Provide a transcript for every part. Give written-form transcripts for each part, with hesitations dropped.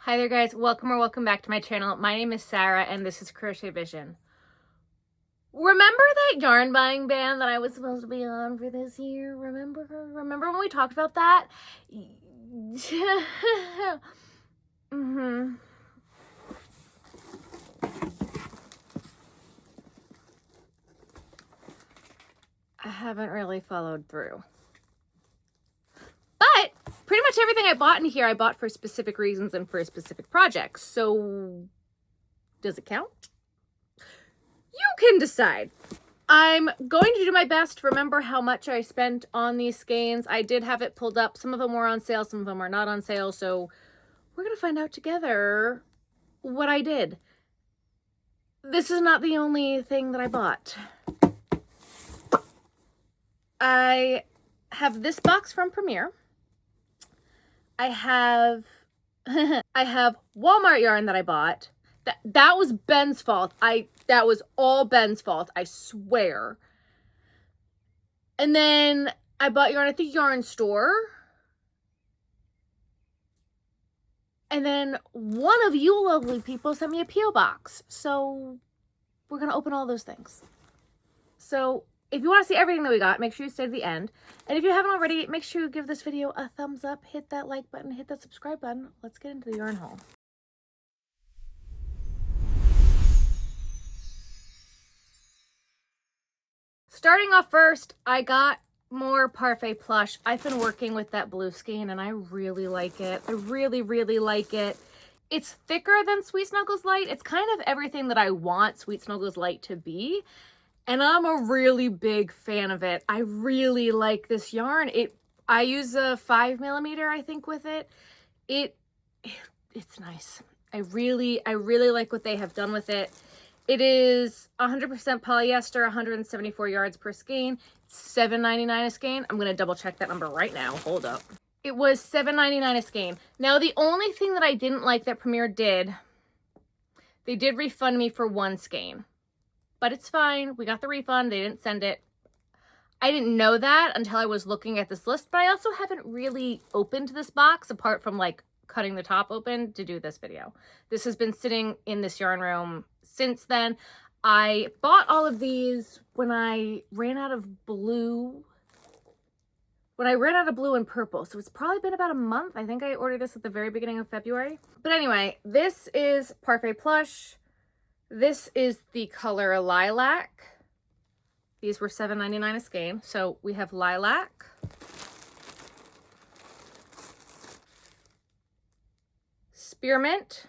Hi there guys, welcome back to my channel. My name is Sarah and this is Crochet Vision. Remember that yarn buying ban that I was supposed to be on for this year? Remember when we talked about that? I haven't really followed through. But pretty much everything I bought in here, I bought for specific reasons and for specific projects. So does it count? You can decide. I'm going to do my best to remember how much I spent on these skeins. I did have it pulled up. Some of them were on sale, some of them are not on sale. So we're going to find out together what I did. This is not the only thing that I bought. I have this box from Premier. I have I have Walmart yarn that I bought. That was Ben's fault. That was all Ben's fault, I swear. And then I bought yarn at the yarn store. And then one of you lovely people sent me a P.O. box. So we're going to open all those things. So if you want to see everything that we got, make sure you stay to the end. And if you haven't already, make sure you give this video a thumbs up, hit that like button, hit that subscribe button. Let's get into the yarn haul. Starting off first, I got more Parfait plush. I've been working with that blue skein and I really like it. I really like it. It's thicker than Sweet Snuggles Light. It's kind of everything that I want Sweet Snuggles Light to be. And I'm a really big fan of it. I really like this yarn. I use a 5mm, I think, with it. It's nice. I really like what they have done with it. It is 100% polyester, 174 yards per skein. It's $7.99 a skein. I'm going to double check that number right now. Hold up. It was $7.99 a skein. Now, the only thing that I didn't like that Premier did, they did refund me for one skein. But it's fine. We got the refund. They didn't send it. I didn't know that until I was looking at this list, but I also haven't really opened this box apart from like cutting the top open to do this video. This has been sitting in this yarn room since then. I bought all of these when I ran out of blue. When I ran out of blue and purple. So it's probably been about a month. I think I ordered this at the very beginning of February. But anyway, this is Parfait plush. This is the color Lilac. These were $7.99 a skein. So we have Lilac. Spearmint.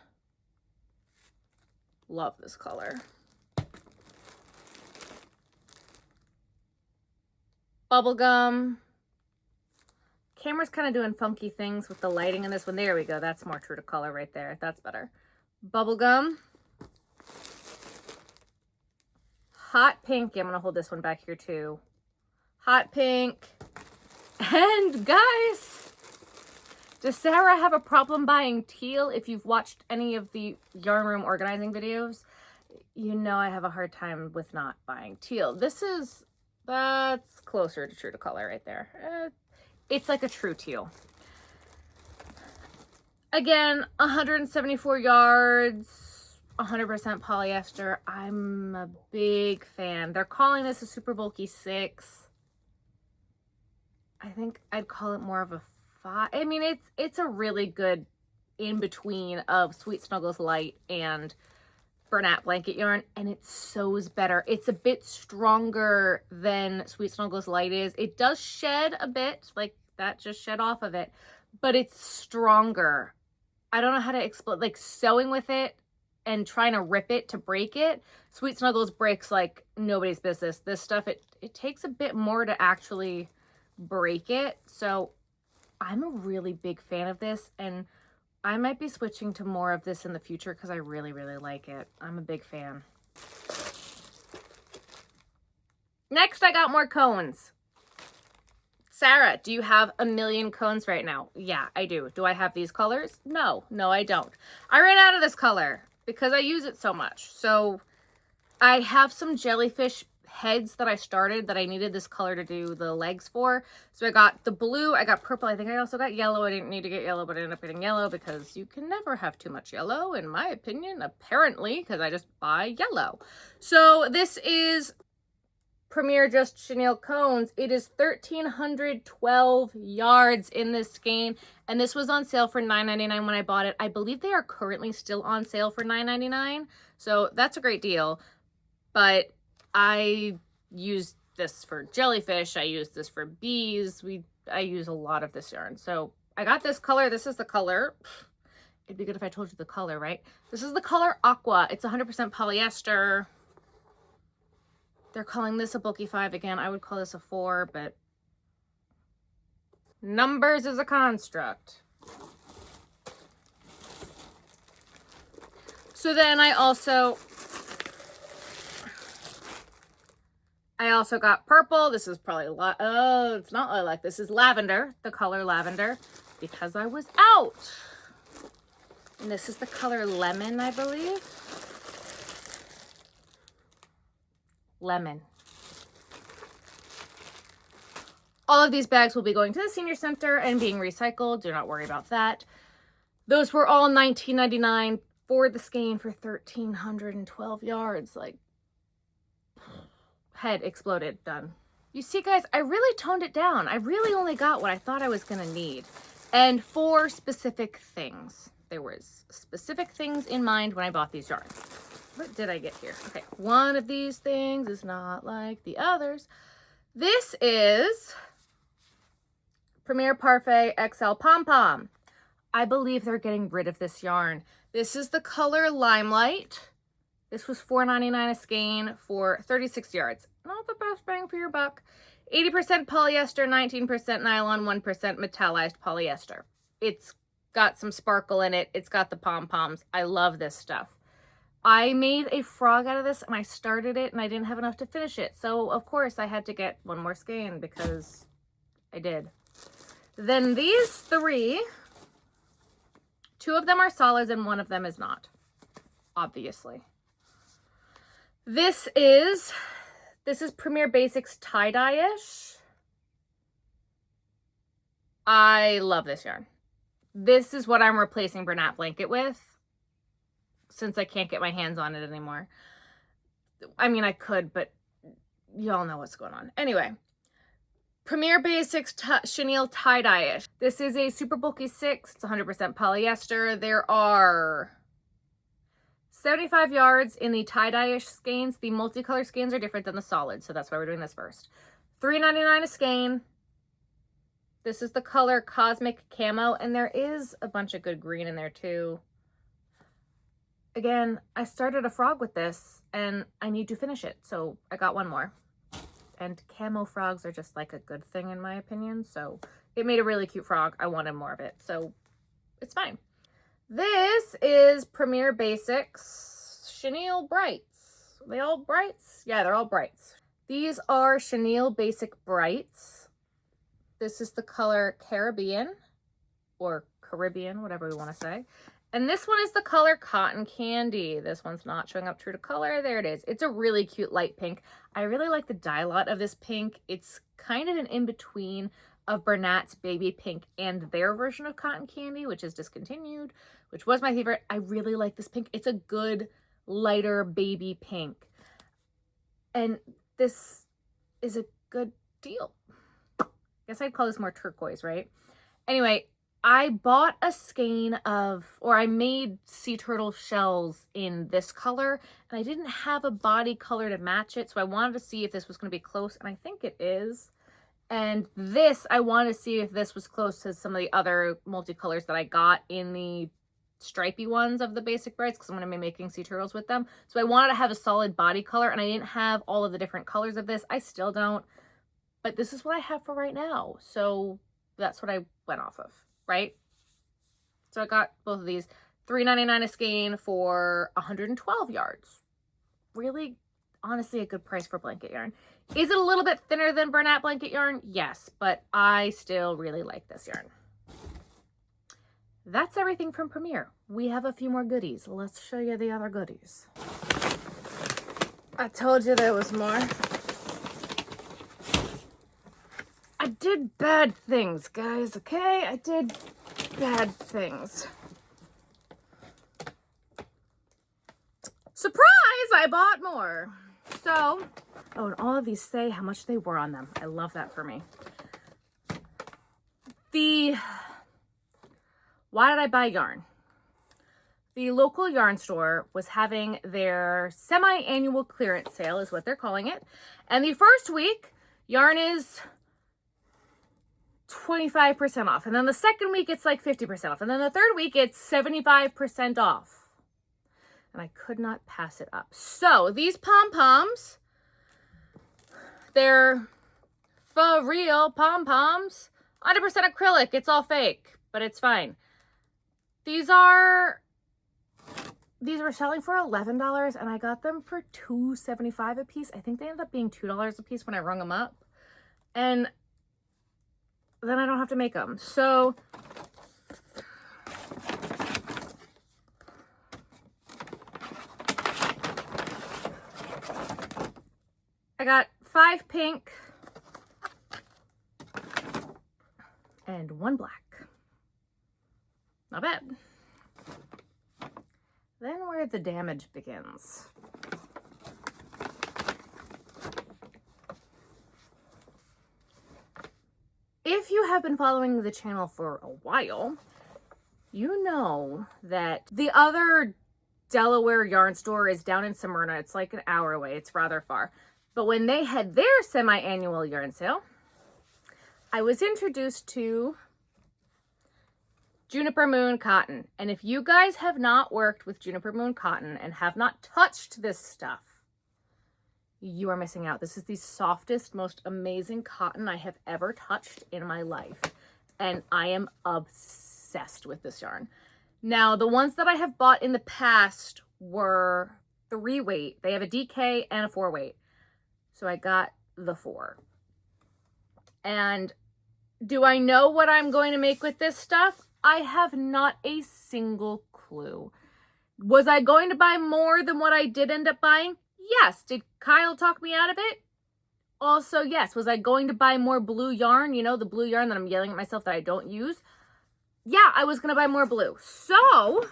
Love this color. Bubblegum. Camera's kind of doing funky things with the lighting in this one. There we go. That's more true to color right there. That's better. Bubblegum. Hot pink. Yeah, I'm going to hold this one back here too. Hot pink. And guys, does Sarah have a problem buying teal? If you've watched any of the yarn room organizing videos, you know I have a hard time with not buying teal. That's closer to true to color right there. It's like a true teal. Again, 174 yards. 100% polyester. I'm a big fan. They're calling this a super bulky 6. I think I'd call it more of a 5. I mean, it's a really good in-between of Sweet Snuggles Light and Bernat blanket yarn, and it sews better. It's a bit stronger than Sweet Snuggles Light is. It does shed a bit, like that just shed off of it, but it's stronger. I don't know how to explain, like sewing with it and trying to rip it to break it. Sweet Snuggles breaks like nobody's business. This stuff, it takes a bit more to actually break it. So I'm a really big fan of this, and I might be switching to more of this in the future because I really like it. I'm a big fan. Next, I got more cones. Sarah, do you have a million cones right now? Yeah, I do. Do I have these colors? No, I don't. I ran out of this color because I use it so much. So I have some jellyfish heads that I started that I needed this color to do the legs for. So I got the blue, I got purple, I think I also got yellow. I didn't need to get yellow, but I ended up getting yellow because you can never have too much yellow, in my opinion, apparently, because I just buy yellow. So this is Premier Just Chenille Cones. It is 1,312 yards in this skein, and this was on sale for $9.99 when I bought it. I believe they are currently still on sale for $9.99, so that's a great deal. But I use this for jellyfish, I use this for bees, I use a lot of this yarn. So I got this color. This is the color. It'd be good if I told you the color, right? This is the color Aqua. It's 100% polyester. They're calling this a bulky 5 again. I would call this a 4, but numbers is a construct. So then I also got purple. This is probably oh, it's not lilac. This is lavender, the color lavender, because I was out. And this is the color lemon, I believe. Lemon. All of these bags will be going to the senior center and being recycled. Do not worry about that. Those were all $19.99 for the skein for 1,312 yards. Like, head exploded. Done. You see, guys, I really toned it down. I really only got what I thought I was going to need. And for specific things. There was specific things in mind when I bought these yarns. What did I get here? Okay, one of these things is not like the others. This is Premier Parfait XL Pom Pom. I believe they're getting rid of this yarn. This is the color Limelight. This was $4.99 a skein for 36 yards. Not the best bang for your buck. 80% polyester, 19% nylon, 1% metallized polyester. It's got some sparkle in it. It's got the pom-poms. I love this stuff. I made a frog out of this and I started it and I didn't have enough to finish it. So of course I had to get one more skein because I did. Then these three, two of them are solids and one of them is not, obviously. This is Premier Basics tie-dye-ish. I love this yarn. This is what I'm replacing Bernat Blanket with, since I can't get my hands on it anymore. I mean, I could, but y'all know what's going on. Anyway, Premier Basics Chenille tie-dye-ish. This is a super bulky 6. It's 100% polyester. There are 75 yards in the tie-dye-ish skeins. The multicolor skeins are different than the solid, so that's why we're doing this first. $3.99 a skein. This is the color Cosmic Camo, and there is a bunch of good green in there too. Again, I started a frog with this, and I need to finish it, so I got one more. And camo frogs are just like a good thing in my opinion, so it made a really cute frog. I wanted more of it, so it's fine. This is Premier Basics Chenille Brights. Are they all brights? Yeah, they're all brights. These are Chenille Basic Brights. This is the color Caribbean, or Caribbean, whatever we want to say. And this one is the color Cotton Candy. This one's not showing up true to color. There it is. It's a really cute light pink. I really like the dye lot of this pink. It's kind of an in-between of Bernat's Baby Pink and their version of Cotton Candy, which is discontinued, which was my favorite. I really like this pink. It's a good, lighter baby pink. And this is a good deal. I guess I'd call this more turquoise, right? Anyway, I bought a skein of, or I made sea turtle shells in this color, and I didn't have a body color to match it, so I wanted to see if this was going to be close, and I think it is. And this, I wanted to see if this was close to some of the other multicolors that I got in the stripey ones of the Basic Brights, because I'm going to be making sea turtles with them. So I wanted to have a solid body color, and I didn't have all of the different colors of this. I still don't. But this is what I have for right now. So that's what I went off of, right? So I got both of these. $3.99 a skein for 112 yards. Really, honestly, a good price for blanket yarn. Is it a little bit thinner than Bernat blanket yarn? Yes, but I still really like this yarn. That's everything from Premier. We have a few more goodies. Let's show you the other goodies. I told you there was more. did bad things, guys, okay? I did bad things. Surprise! I bought more. So, oh, and all of these say how much they were on them. I love that for me. Why did I buy yarn? The local yarn store was having their semi-annual clearance sale, is what they're calling it. And the first week, yarn is 25% off. And then the second week, it's like 50% off. And then the third week, it's 75% off. And I could not pass it up. So these pom-poms, they're for real pom-poms. 100% acrylic. It's all fake, but it's fine. These were selling for $11 and I got them for $2.75 a piece. I think they ended up being $2 a piece when I rung them up. And then I don't have to make them. So I got 5 pink and 1 black. Not bad. Then where the damage begins. If you have been following the channel for a while, you know that the other Delaware yarn store is down in Smyrna. It's like an hour away. It's rather far. But when they had their semi-annual yarn sale, I was introduced to Juniper Moon cotton. And if you guys have not worked with Juniper Moon cotton and have not touched this stuff, you are missing out. This is the softest, most amazing cotton I have ever touched in my life. And I am obsessed with this yarn. Now, the ones that I have bought in the past were 3-weight. They have a DK and a 4-weight. So I got the 4. And do I know what I'm going to make with this stuff? I have not a single clue. Was I going to buy more than what I did end up buying? Yes. Did Kyle talk me out of it? Also, yes. Was I going to buy more blue yarn? You know, the blue yarn that I'm yelling at myself that I don't use? Yeah, I was going to buy more blue. So,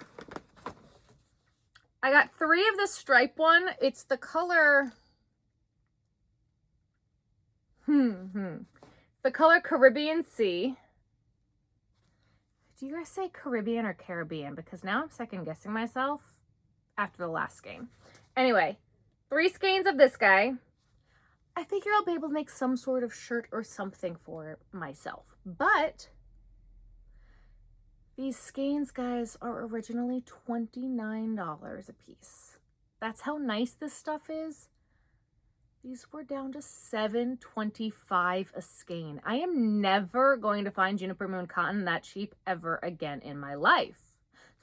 I got 3 of the stripe one. It's the color... The color Caribbean Sea. Do you guys say Caribbean or Caribbean? Because now I'm second guessing myself after the last skein. Anyway, 3 skeins of this guy. I figure I'll be able to make some sort of shirt or something for myself. But these skeins, guys, are originally $29 a piece. That's how nice this stuff is. These were down to $7.25 a skein. I am never going to find Juniper Moon cotton that cheap ever again in my life.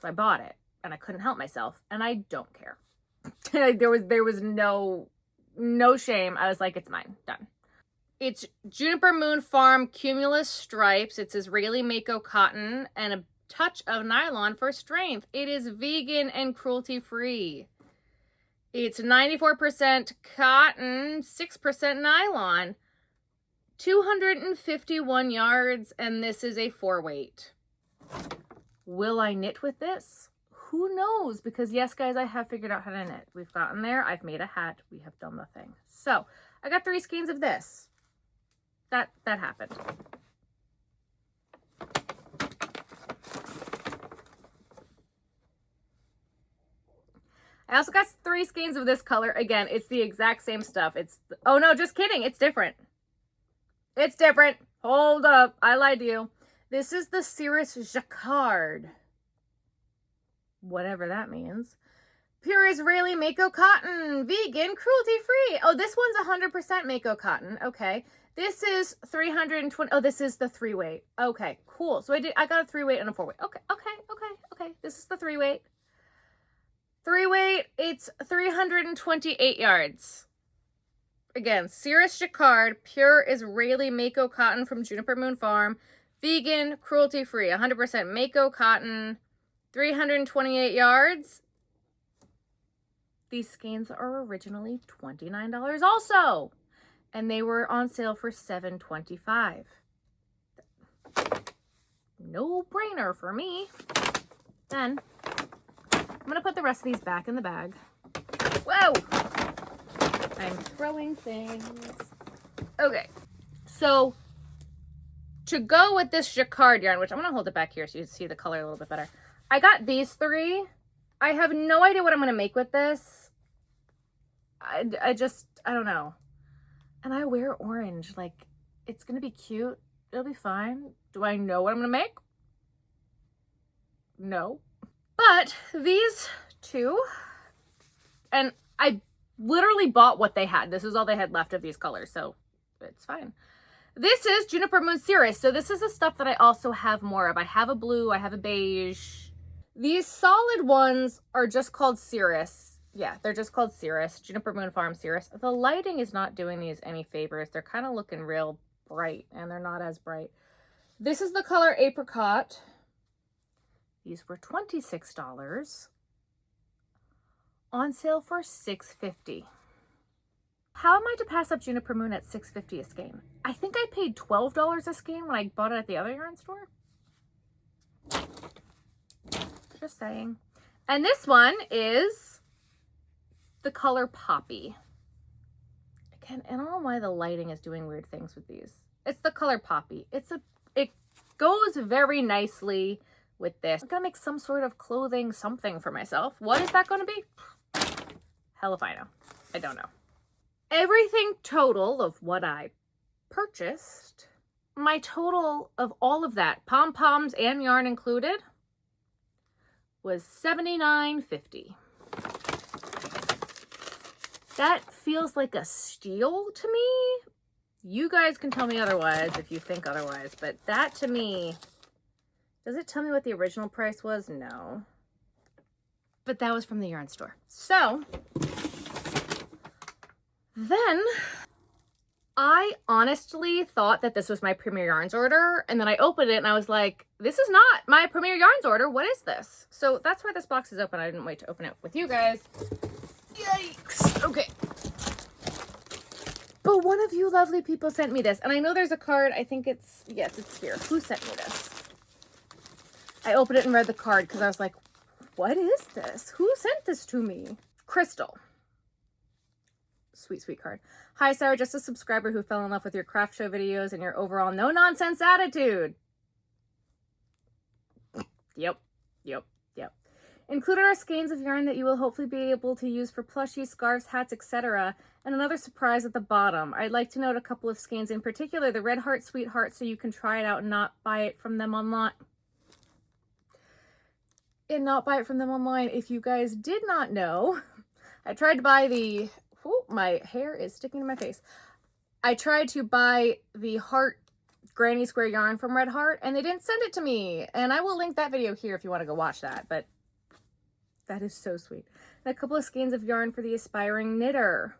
So I bought it and I couldn't help myself and I don't care. there was no shame. I was like, it's mine. Done. It's Juniper Moon Farm Cumulus Stripes. It's Israeli Mako cotton and a touch of nylon for strength. It is vegan and cruelty-free. It's 94% cotton, 6% nylon, 251 yards, and this is a 4-weight. Will I knit with this? Who knows? Because yes, guys, I have figured out how to knit. We've gotten there. I've made a hat. We have done the thing. So I got 3 skeins of this. That happened. I also got 3 skeins of this color. Again, it's the exact same stuff. Oh no, just kidding. It's different. It's different. Hold up. I lied to you. This is the Cirrus Jacquard. Whatever that means. Pure Israeli Mako cotton. Vegan, cruelty-free. Oh, this one's 100% Mako cotton. Okay. This is 320. Oh, this is the 3-weight. Okay, cool. So I got a 3-weight and a 4-weight. Okay. This is the 3-weight. 3-weight, it's 328 yards. Again, Cirrus Jacquard, pure Israeli Mako cotton from Juniper Moon Farm. Vegan, cruelty-free, 100% Mako cotton, 328 yards. These skeins are originally $29 also. And they were on sale for $7.25. No brainer for me. Then I'm gonna put the rest of these back in the bag. Whoa! I'm throwing things. Okay, so to go with this jacquard yarn, which I'm gonna hold it back here so you can see the color a little bit better. I got these three. I have no idea what I'm gonna make with this. I don't know. And I wear orange, like it's gonna be cute. It'll be fine. Do I know what I'm gonna make? No. But these two, and I literally bought what they had. This is all they had left of these colors, so it's fine. This is Juniper Moon Cirrus. So this is the stuff that I also have more of. I have a blue, I have a beige. These solid ones are just called Cirrus. Yeah, they're just called Cirrus, Juniper Moon Farm Cirrus. The lighting is not doing these any favors. They're kind of looking real bright, and they're not as bright. This is the color Apricot. These were $26. On sale for $6.50. How am I to pass up Juniper Moon at $6.50 a skein? I think I paid $12 a skein when I bought it at the other yarn store. Just saying. And this one is the color Poppy. Again, I don't know why the lighting is doing weird things with these. It's the color Poppy. It goes very nicely with this. I'm gonna make some sort of clothing something for myself. What is that gonna be? Hell if I know. I don't know. Everything total of what I purchased, my total of all of that, pom-poms and yarn included, was $79.50. That feels like a steal to me. You guys can tell me otherwise if you think otherwise, but that to me, does it tell me what the original price was? No. But that was from the yarn store. So then I honestly thought that this was my Premier Yarns order, and then I opened it and I was like, this is not my Premier Yarns order. What is this? So that's why this box is open. I didn't wait to open it with you guys. Yikes. Okay. But one of you lovely people sent me this, and I know there's a card. I think it's, yes, it's here. Who sent me this? I opened it and read the card because I was like, what is this? Who sent this to me? Crystal. Sweet, sweet card. Hi, Sarah, just a subscriber who fell in love with your craft show videos and your overall no-nonsense attitude. Yep. Included are skeins of yarn that you will hopefully be able to use for plushies, scarves, hats, etc. And another surprise at the bottom. I'd like to note a couple of skeins, in particular the Red Heart, Sweetheart, so you can try it out and not buy it from them online. If you guys did not know, I tried to buy the... Oh, my hair is sticking to my face. I tried to buy the Heart Granny Square yarn from Red Heart, and they didn't send it to me. And I will link that video here if you want to go watch that, but that is so sweet. And a couple of skeins of yarn for the aspiring knitter.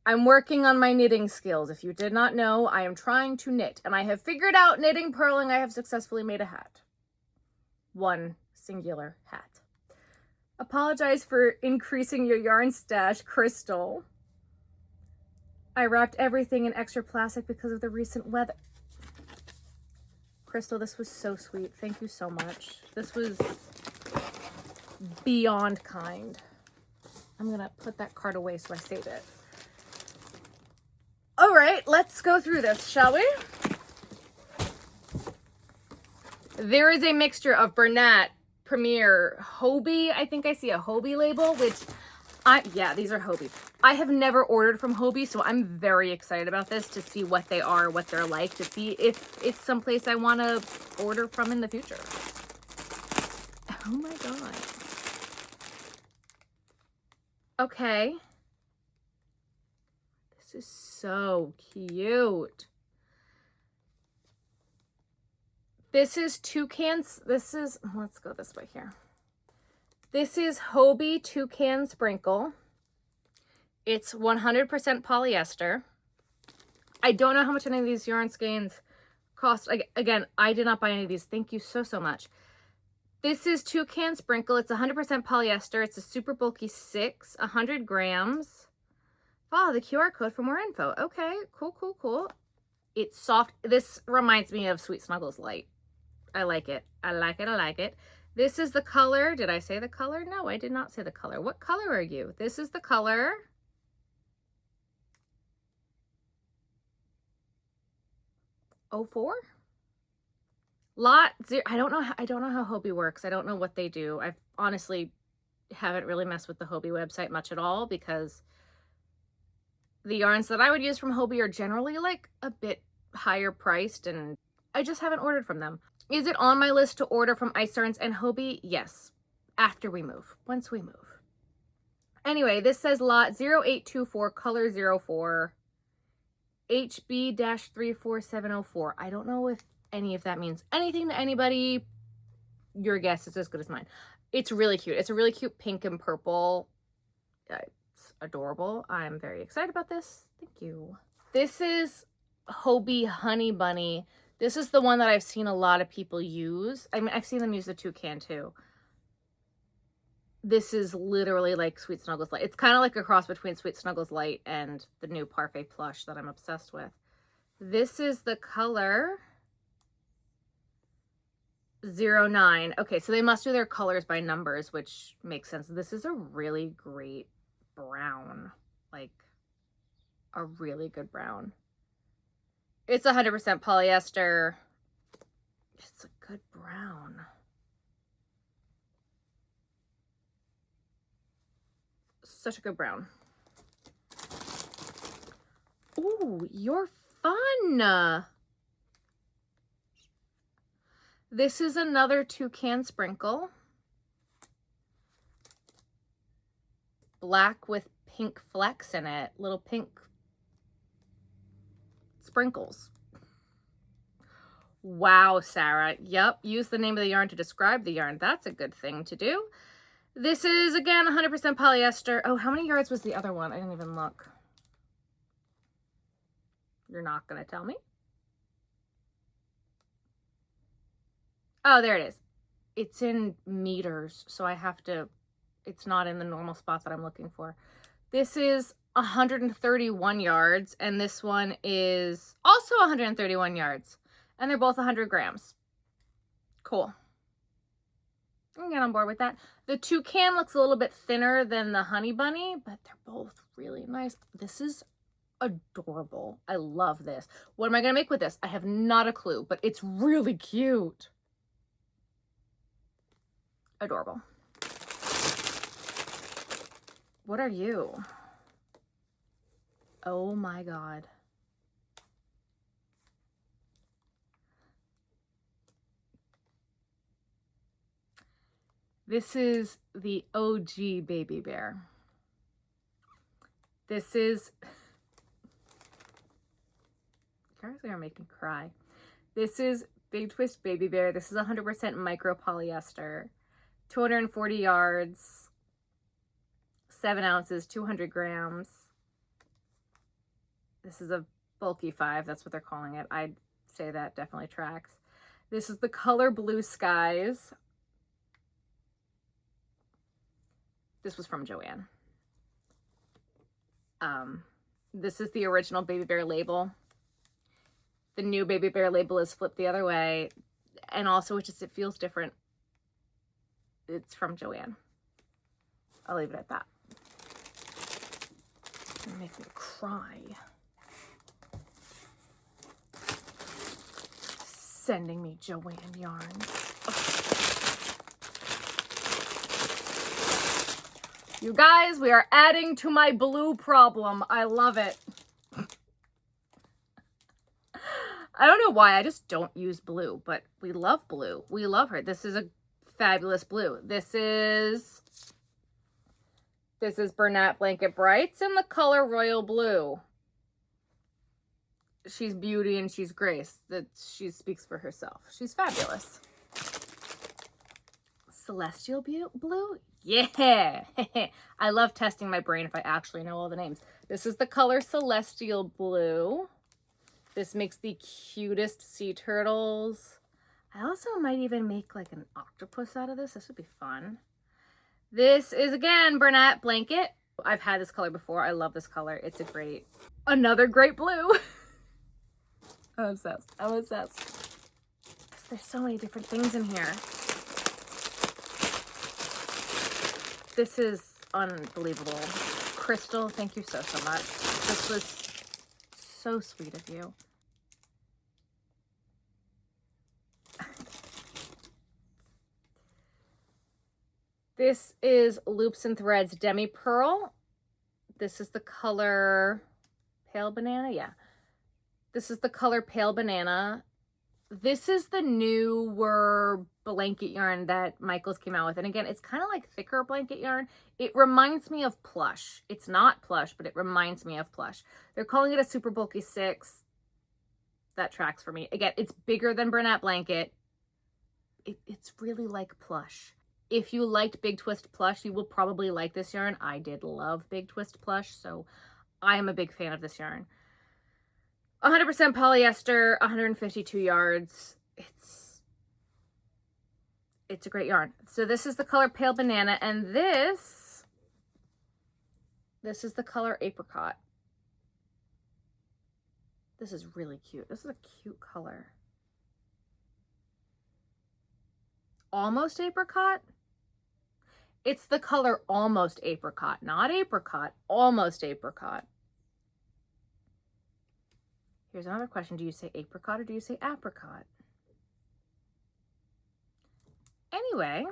I'm working on my knitting skills. If you did not know, I am trying to knit, and I have figured out knitting purling. I have successfully made a hat. One singular hat. Apologize for increasing your yarn stash, Crystal. I wrapped everything in extra plastic because of the recent weather. Crystal, this was so sweet. Thank you so much. This was beyond kind. I'm gonna put that card away so I save it. All right, let's go through this, shall we? There is a mixture of Bernat, Premier, Hobie. I think I see a Hobie label, which yeah, these are Hobie. I have never ordered from Hobie, so I'm very excited about this to see what they are, what they're like, to see if it's someplace I want to order from in the future. Oh my God. Okay. This is so cute. This is Toucans. This is, let's go this way here. This is Hobie Toucan Sprinkle. It's 100% polyester. I don't know how much any of these yarn skeins cost. Again, I did not buy any of these. Thank you so, so much. This is Toucan Sprinkle. It's 100% polyester. It's a super bulky 6, 100 grams. Follow the QR code for more info. Okay, cool, cool, cool. It's soft. This reminds me of Sweet Snuggles Light. I like it. I like it. I like it. This is the color. Did I say the color? No, I did not say the color. What color are you? This is the color. '04? Lot 0. I don't know how Hobbii works. I don't know what they do. I've honestly haven't really messed with the Hobbii website much at all because the yarns that I would use from Hobbii are generally like a bit higher priced and I just haven't ordered from them. Is it on my list to order from Ice Yarns and Hobbii? Yes. After we move. Once we move. Anyway, this says lot 0824, color 04, HB-34704. I don't know if any of that means anything to anybody. Your guess is as good as mine. It's really cute. It's a really cute pink and purple. It's adorable. I'm very excited about this. Thank you. This is Hobbii Honey Bunny. This is the one that I've seen a lot of people use. I mean, I've seen them use the toucan too. This is literally like Sweet Snuggles Light. It's kind of like a cross between Sweet Snuggles Light and the new Parfait plush that I'm obsessed with. This is the color 09. Okay, so they must do their colors by numbers, which makes sense. This is a really great brown, like a really good brown. It's 100% polyester. It's a good brown. Such a good brown. Ooh, you're fun. This is another toucan sprinkle. Black with pink flecks in it. Little pink sprinkles. Wow, Sarah. Yep, use the name of the yarn to describe the yarn. That's a good thing to do. This is, again, 100% polyester. Oh, how many yards was the other one? I didn't even look. You're not going to tell me? Oh, there it is. It's in meters, so I have to, it's not in the normal spot that I'm looking for. This is 131 yards, and this one is also 131 yards, and they're both 100 grams. Cool. I can get on board with that. The toucan looks a little bit thinner than the honey bunny, but they're both really nice. This is adorable. I love this. What am I going to make with this? I have not a clue, but it's really cute. Adorable. What are you? Oh my God. This is the OG baby bear. This is, guys are gonna make me cry. This is Big Twist Baby Bear. This is 100% micro polyester, 240 yards, 7 ounces, 200 grams. This is a bulky 5, that's what they're calling it. I'd say that definitely tracks. This is the color Blue Skies. This was from Joanne. This is the original Baby Bear label. The new Baby Bear label is flipped the other way. And also, it feels different. It's from Joanne. I'll leave it at that. It'll make me cry. Sending me Joanne yarns. You guys, we are adding to my blue problem. I love it. I don't know why, I just don't use blue, but we love blue. We love her. This is a fabulous blue. This is Bernat Blanket Brights in the color Royal Blue. She's beauty and she's grace. She speaks for herself. She's fabulous. Celestial Blue? Yeah! I love testing my brain if I actually know all the names. This is the color Celestial Blue. This makes the cutest sea turtles. I also might even make like an octopus out of this. This would be fun. This is, again, Bernat Blanket. I've had this color before. I love this color. It's another great blue. I'm obsessed. I'm obsessed. There's so many different things in here. This is unbelievable. Crystal, thank you so much. This was so sweet of you. This is Loops and Threads Demi Pearl. This is the color Pale Banana. Yeah. This is the color Pale Banana. This is the newer blanket yarn that Michaels came out with. And again, it's kind of like thicker blanket yarn. It reminds me of plush. It's not plush, but it reminds me of plush. They're calling it a super bulky 6. That tracks for me. Again, it's bigger than Bernat Blanket. It's really like plush. If you liked Big Twist plush, you will probably like this yarn. I did love Big Twist plush, so I am a big fan of this yarn. 100% polyester, 152 yards. It's a great yarn. So this is the color Pale Banana, and this is the color Apricot. This is really cute. This is a cute color. Almost Apricot? It's the color Almost Apricot, not Apricot, Almost Apricot. Here's another question. Do you say apricot or do you say apricot? Anyway.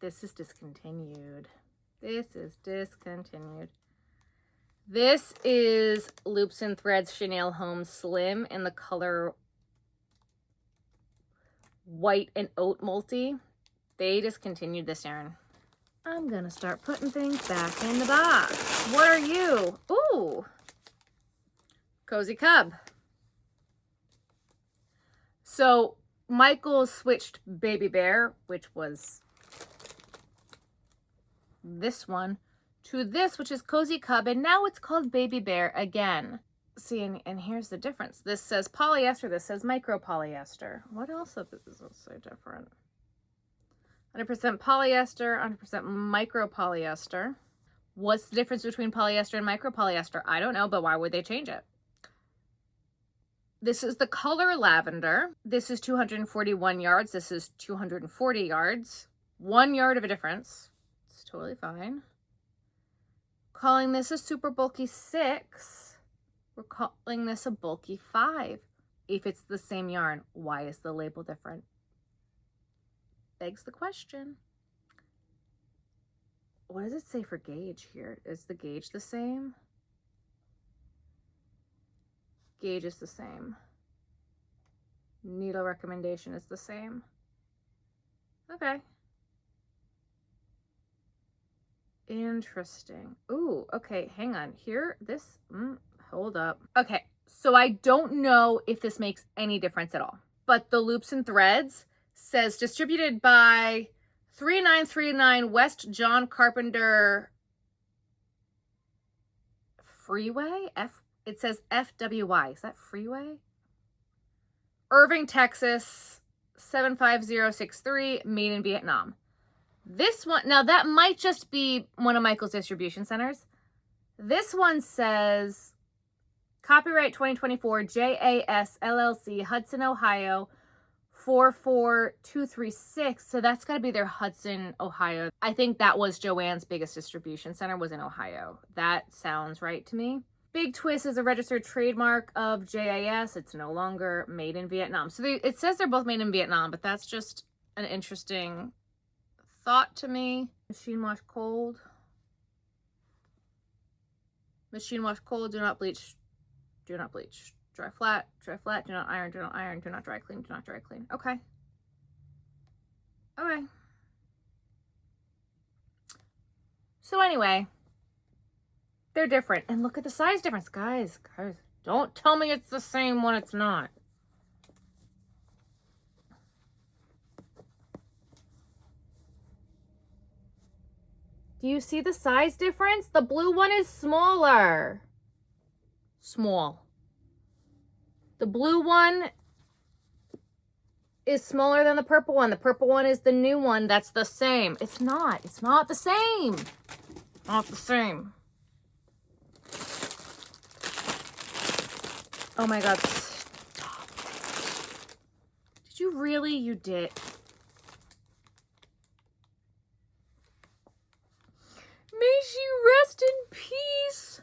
This is discontinued. This is discontinued. This is Loops and Threads Chenille Home Slim in the color White and Oat Multi. They discontinued this yarn. I'm gonna start putting things back in the box. What are you? Ooh, Cozy Cub. So Michael switched Baby Bear, which was this one, to this, which is Cozy Cub, and now it's called Baby Bear again. See, and here's the difference. This says polyester, this says micro polyester. What else is so different? 100% polyester, 100% micro polyester. What's the difference between polyester and micro polyester? I don't know, but why would they change it? This is the color Lavender. This is 241 yards. This is 240 yards. 1 yard of a difference. It's totally fine. Calling this a super bulky 6. We're calling this a bulky 5. If it's the same yarn, why is the label different? Begs the question. What does it say for gauge here? Is the gauge the same? Gauge is the same. Needle recommendation is the same. Okay. Interesting. Ooh, okay, hang on. Here, this, hold up. Okay, so I don't know if this makes any difference at all. But the Loops and Threads says distributed by 3939 West John Carpenter Freeway? It says FWY. Is that Freeway? Irving, Texas, 75063, made in Vietnam. This one, now that might just be one of Michael's distribution centers. This one says copyright 2024 JAS LLC, Hudson, Ohio, 44236. So that's got to be their Hudson, Ohio. I think that was Joanne's biggest distribution center, was in Ohio. That sounds right to me. Big Twist is a registered trademark of JAS. It's no longer made in Vietnam. So it says they're both made in Vietnam, but that's just an interesting thought to me. Machine wash cold. Machine wash cold, do not bleach. Do not bleach. Dry flat, do not iron, do not dry clean, do not dry clean. Okay. Okay. So anyway, they're different. And look at the size difference. Guys, don't tell me it's the same when it's not. Do you see the size difference? The blue one is smaller. Small. The blue one is smaller than the purple one. The purple one is the new one. That's the same. It's not. It's not the same. Not the same. Oh my God, stop. Did you really? You did. May she rest in peace.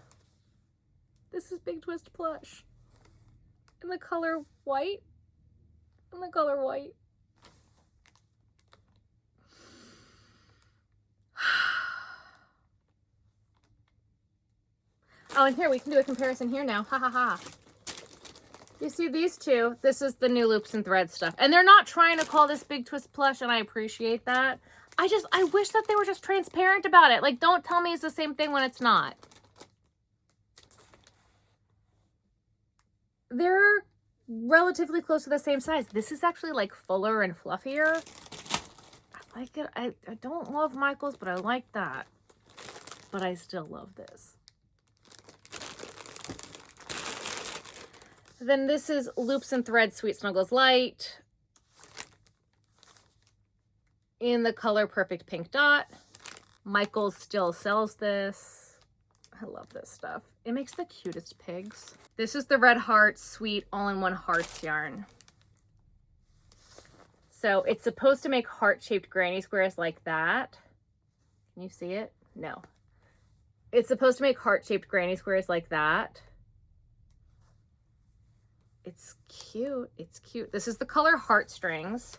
This is Big Twist Plush. In the color white. In the color white. Oh, and here, we can do a comparison here now. Ha ha ha. You see these two? This is the new loops and threads stuff. And they're not trying to call this Big Twist Plush, and I appreciate that. I wish that they were just transparent about it. Like, don't tell me it's the same thing when it's not. They're relatively close to the same size. This is actually like fuller and fluffier. I like it. I don't love Michael's, but I like that. But I still love this. Then this is Loops and Threads Sweet Snuggles Light in the color Perfect Pink Dot. Michael's still sells this. I love this stuff. It makes the cutest pigs. This is the Red Heart Sweet All-in-One Hearts yarn. So it's supposed to make heart-shaped granny squares like that. Can you see it? No. It's supposed to make heart-shaped granny squares like that. It's cute. It's cute. This is the color Heartstrings.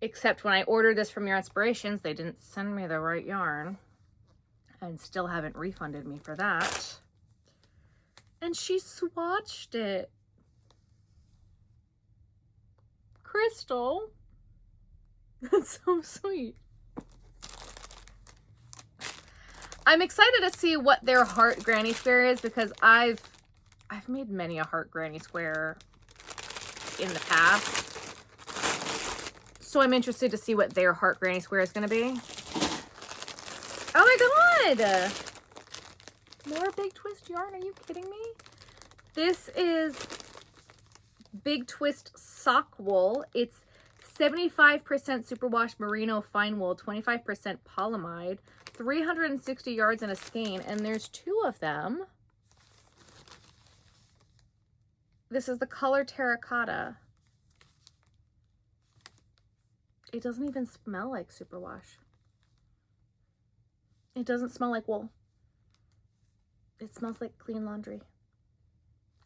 Except when I ordered this from Your Inspirations, they didn't send me the right yarn. And still haven't refunded me for that. And she swatched it. Crystal. That's so sweet. I'm excited to see what their heart granny square is, because I've made many a heart granny square in the past. So I'm interested to see what their heart granny square is going to be. Oh my God! More Big Twist yarn, are you kidding me? This is Big Twist sock wool. It's 75% superwash merino fine wool, 25% polyamide, 360 yards in a skein, and there's 2 of them. This is the color Terracotta. It doesn't even smell like superwash. It doesn't smell like wool. It smells like clean laundry.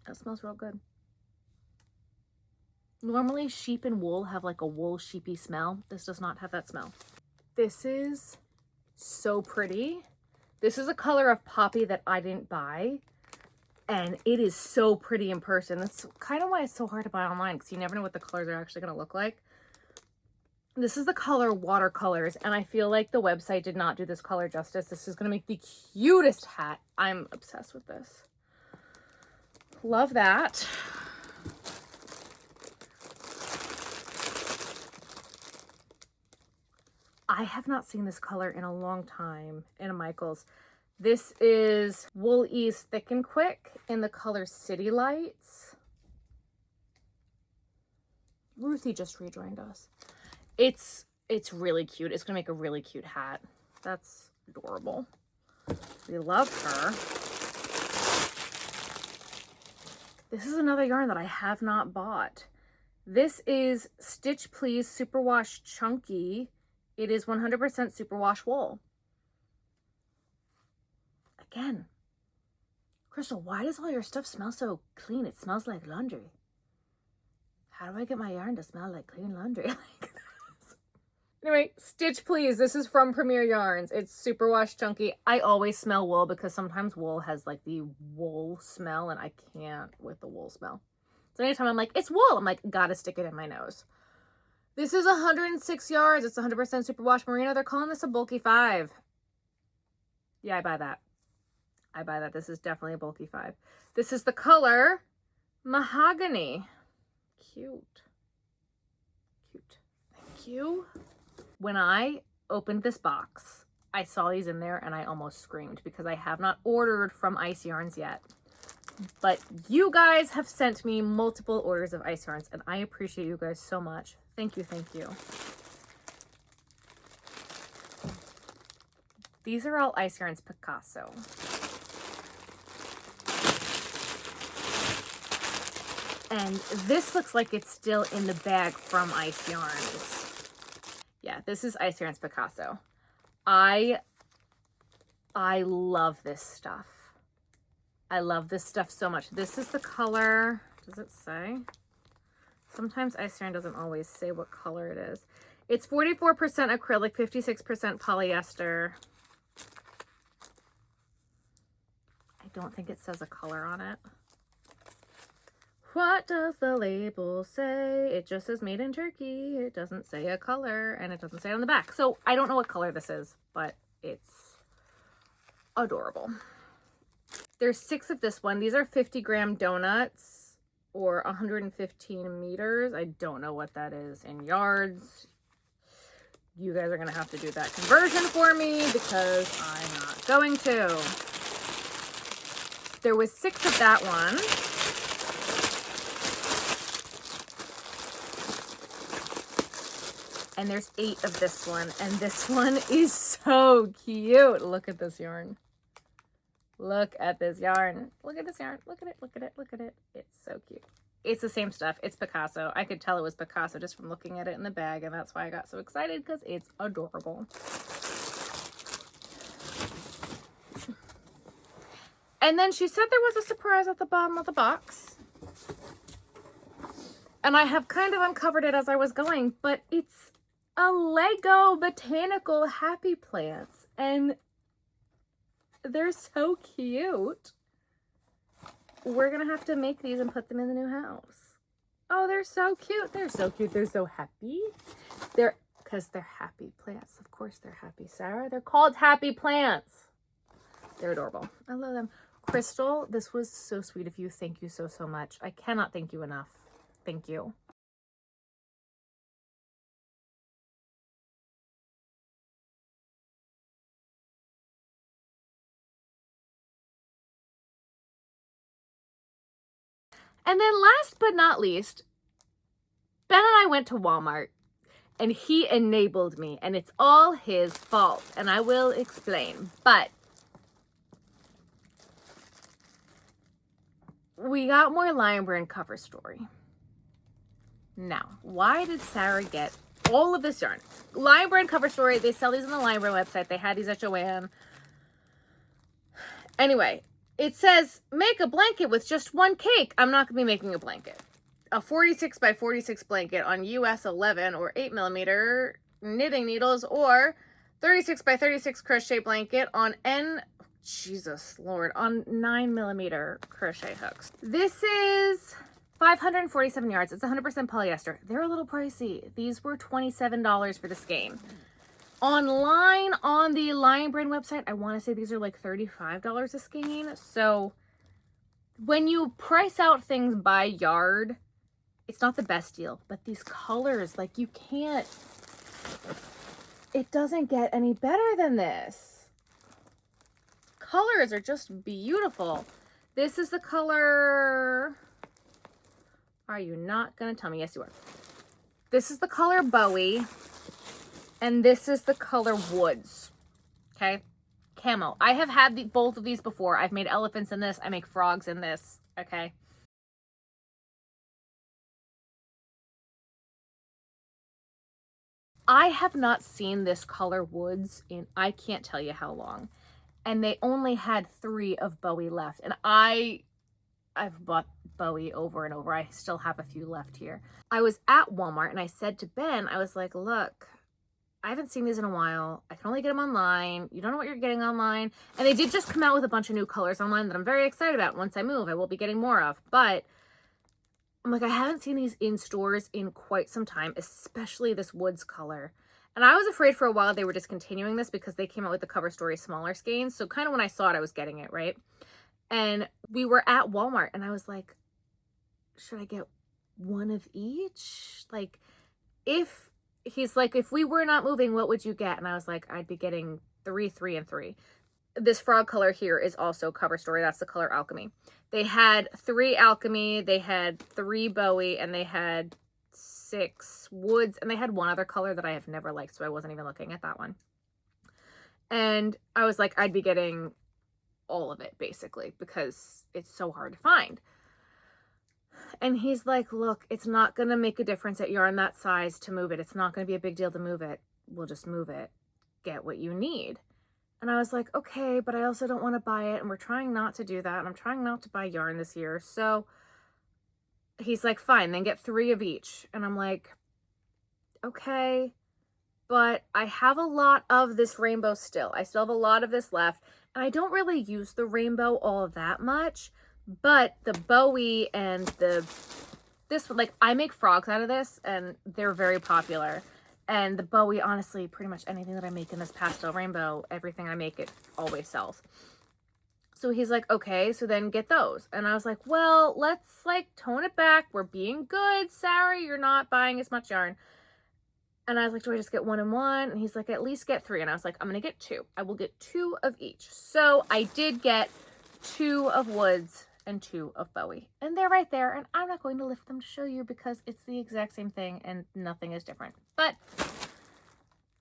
It smells real good. Normally sheep and wool have like a wool sheepy smell. This does not have that smell. This is so pretty. This is a color of poppy that I didn't buy. And it is so pretty in person. That's kind of why it's so hard to buy online, because you never know what the colors are actually going to look like. This is the color Watercolors, and I feel like the website did not do this color justice. This is going to make the cutest hat. I'm obsessed with this. Love that. I have not seen this color in a long time in a Michael's. This is Wool Ease Thick and Quick in the color City Lights. Ruthie just rejoined us. It's really cute. It's gonna make a really cute hat. That's adorable. We love her. This is another yarn that I have not bought. This is Stitch Please Superwash Chunky. It is 100% superwash wool. Again, Crystal, why does all your stuff smell so clean? It smells like laundry. How do I get my yarn to smell like clean laundry like this? Anyway, Stitch Please. This is from Premier Yarns. It's superwash chunky. I always smell wool because sometimes wool has like the wool smell, and I can't with the wool smell. So anytime I'm like, it's wool, I'm like, gotta stick it in my nose. This is 106 yards. It's 100% superwash merino. They're calling this a bulky 5. Yeah, I buy that. I buy that. This is definitely a bulky 5. This is the color Mahogany. Cute. Cute. Thank you. When I opened this box, I saw these in there and I almost screamed because I have not ordered from Ice Yarns yet. But you guys have sent me multiple orders of Ice Yarns, and I appreciate you guys so much. Thank you, thank you. These are all Ice Yarns Picasso. And this looks like it's still in the bag from Ice Yarns. Yeah, this is Ice Yarns Picasso. I love this stuff. I love this stuff so much. This is the color. Does it say? Sometimes Ice Yarn doesn't always say what color it is. It's 44% acrylic, 56% polyester. I don't think it says a color on it. What does the label say? It just says made in Turkey. It doesn't say a color, and it doesn't say it on the back. So I don't know what color this is, but it's adorable. There's 6 of this one. These are 50-gram donuts, or 115 meters. I don't know what that is in yards. You guys are going to have to do that conversion for me because I'm not going to. There was 6 of that one. And there's 8 of this one. And this one is so cute. Look at this yarn. Look at this yarn. Look at this yarn. Look at it. Look at it. Look at it. It's so cute. It's the same stuff. It's Picasso. I could tell it was Picasso just from looking at it in the bag. And that's why I got so excited, because it's adorable. And then she said there was a surprise at the bottom of the box. And I have kind of uncovered it as I was going, but it's a Lego botanical happy plants. And they're so cute. We're going to have to make these and put them in the new house. Oh, they're so cute. They're so cute. They're so happy. Because they're happy plants. Of course they're happy, Sarah. They're called happy plants. They're adorable. I love them. Crystal, this was so sweet of you. Thank you so, so much. I cannot thank you enough. Thank you. And then last but not least, Ben and I went to Walmart and he enabled me, and it's all his fault, and I will explain. But we got more Lion Brand cover story. Now, why did Sarah get all of this yarn? Lion Brand cover story, they sell these on the Lion Brand website. They had these at Joann. Anyway, it says, make a blanket with just one cake. I'm not going to be making a blanket. A 46 by 46 blanket on US 11 or 8 millimeter knitting needles, or 36 by 36 crochet blanket on Jesus Lord, on 9 millimeter crochet hooks. This is 547 yards. It's 100% polyester. They're a little pricey. These were $27 for the skein. Online on the Lion Brand website, I want to say these are like $35 a skein. So when you price out things by yard, it's not the best deal. But these colors, like, you can't, it doesn't get any better than this. Colors are just beautiful. This is the color, are you not going to tell me? Yes, you are. This is the color Bowie. And this is the color Woods, okay? Camo. I have had both of these before. I've made elephants in this. I make frogs in this, okay? I have not seen this color Woods in I can't tell you how long. And they only had 3 of Bowie left. And I've bought Bowie over and over. I still have a few left here. I was at Walmart and I said to Ben, I was like, look, I haven't seen these in a while. I can only get them online. You don't know what you're getting online. And they did just come out with a bunch of new colors online that I'm very excited about. Once I move, I will be getting more of. But I'm like, I haven't seen these in stores in quite some time, especially this Woods color. And I was afraid for a while they were discontinuing this because they came out with the cover story smaller skeins. So kind of when I saw it, I was getting it, right? And we were at Walmart and I was like, should I get one of each? Like, he's like, if we were not moving, what would you get? And I was like, I'd be getting 3, 3, and 3. This frog color here is also cover story. That's the color Alchemy. They had 3 Alchemy, they had 3 Bowie, and they had 6 Woods, and they had one other color that I have never liked, so I wasn't even looking at that one. And I was like, I'd be getting all of it, basically, because it's so hard to find. And he's like, look, it's not going to make a difference at yarn that size to move it. It's not going to be a big deal to move it. We'll just move it. Get what you need. And I was like, okay, but I also don't want to buy it. And we're trying not to do that. And I'm trying not to buy yarn this year. So he's like, fine, then get 3 of each. And I'm like, okay, but I have a lot of this rainbow still. I still have a lot of this left. And I don't really use the rainbow all that much. But the Bowie and this, like, I make frogs out of this, and they're very popular. And the Bowie, honestly, pretty much anything that I make in this pastel rainbow, everything I make, it always sells. So he's like, okay, so then get those. And I was like, well, let's, like, tone it back. We're being good. Sorry, you're not buying as much yarn. And I was like, do I just get 1 and 1? And he's like, at least get 3. And I was like, I'm going to get 2. I will get 2 of each. So I did get 2 of Woods and 2 of Bowie. And they're right there. And I'm not going to lift them to show you because it's the exact same thing and nothing is different. But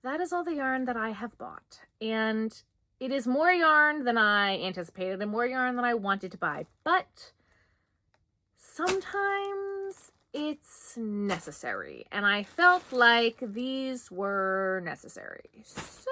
that is all the yarn that I have bought. And it is more yarn than I anticipated and more yarn than I wanted to buy. But sometimes it's necessary. And I felt like these were necessary. So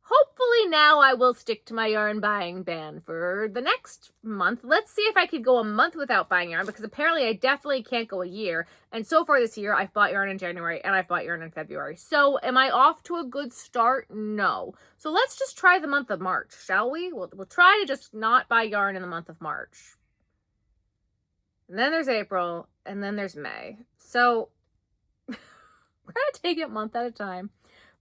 hopefully now I will stick to my yarn buying ban for the next month. Let's see if I could go a month without buying yarn, because apparently I definitely can't go a year. And so far this year, I've bought yarn in January and I've bought yarn in February. So am I off to a good start? No. So let's just try the month of March, shall we? We'll try to just not buy yarn in the month of March. And then there's April, and then there's May. So we're going to take it month at a time.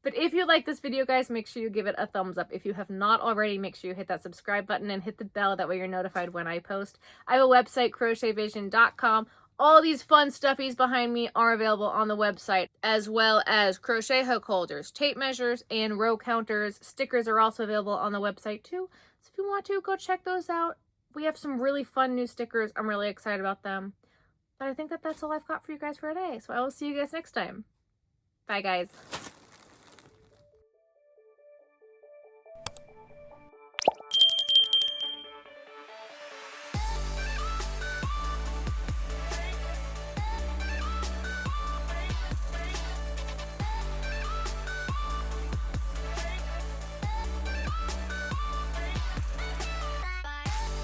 But if you like this video, guys, make sure you give it a thumbs up. If you have not already, make sure you hit that subscribe button and hit the bell. That way you're notified when I post. I have a website, crochetvision.com. All these fun stuffies behind me are available on the website, as well as crochet hook holders, tape measures, and row counters. Stickers are also available on the website too. So if you want to, go check those out. We have some really fun new stickers. I'm really excited about them. But I think that that's all I've got for you guys for today. So I will see you guys next time. Bye, guys.